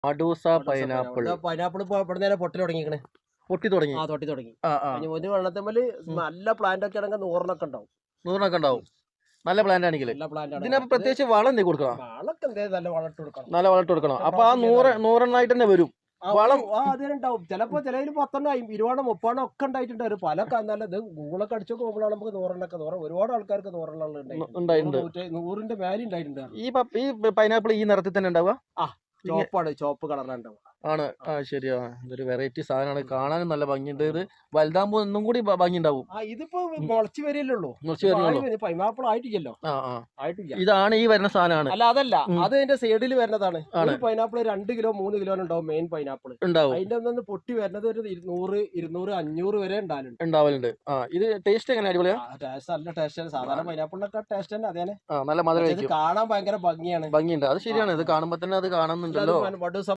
മഡൂസ pineapple pineapple ഇപ്പൊ ഇവിടെ നേരെ പൊട്ടി തുടങ്ങിക്കണേ. പൊട്ടി തുടങ്ങി. തൊട്ടി തുടങ്ങി. ഒരു വെള്ളത്തിമ്മല് നല്ല പ്ലാന്റ് ഒക്കെ ആണെങ്കിൽ 100 ഉണ്ടാവും. 100 ഉണ്ടാവും. നല്ല പ്ലാന്റ് ആണെങ്കിൽ. ഇതിനപ്പോ പ്രത്യേകിച്ച് വളം എന്തെങ്കിലും കൊടുക്കണം. വളമൊക്കെ നല്ല വളം ഇട്ട് കൊടുക്കണം. നല്ല വളം ഇട്ട് കൊടുക്കണം. അപ്പൊ ആ 100 തന്നെ വരും. വളം അതിനുണ്ടാവും. ചിലപ്പോ ചിലതിൽ 10, 20, 30 ഒക്കെ ഉണ്ടായിട്ടുണ്ട്. പല നല്ല ഇത് ഗൂഗിളൊക്കെ അടിച്ചു നോക്കുമ്പോഴാണ് നമുക്ക് 100 ഒരുപാട് ആൾക്കാർക്ക് 100 100ന്റെ മേലെ ഉണ്ടായിട്ടുണ്ട്. ഈ പൈനാപ്പിൾ ഈ നിറത്തിൽ തന്നെ ഉണ്ടാവുക. ചോപ്പാണ്, ചോപ്പ് കളറിലുണ്ടാവും. ആണ്. ശരിയാ. ഇതൊരു വെറൈറ്റി സാധനമാണ്. കാണാനും നല്ല ഭംഗിയുണ്ട്. ഇത് വലുതാകുമ്പോ ഒന്നും കൂടി ഭംഗി ഉണ്ടാവും. ഇതിപ്പോ മുളച്ചു വരില്ലല്ലോ. പൈനാപ്പിൾ ആയിട്ടില്ലല്ലോ. ഇതാണ് ഈ വരുന്ന സാധനമാണ്. അല്ല, അതല്ല, അത് അതിന്റെ സൈഡിൽ വരുന്നതാണ്. പൈനാപ്പിൾ 2 കിലോ 3 കിലോ ഉണ്ടാവും. മെയിൻ പൈനാപ്പിൾ ഉണ്ടാവും. അതിന്റെ ഒന്ന് പൊട്ടി വരുന്നത് ഒരു 100, 200, 500 വരെ ഉണ്ടാവലുണ്ട്. ഇത് ടേസ്റ്റ് എങ്ങനെ? അടിപൊളിയാ. ടേസ്റ്റ് നല്ല ടേസ്റ്റ്. സാധാരണ പൈനാപ്പിളിനൊക്കെ ടേസ്റ്റ് തന്നെ. അതേ നല്ല മധുരം. കാണാൻ ഭയങ്കര ഭംഗിയാണ്. ഭംഗിയുണ്ട്. അത് ശരിയാണ്. ഇത് കാണുമ്പോ തന്നെ അത് കാണുന്നുണ്ടല്ലോ.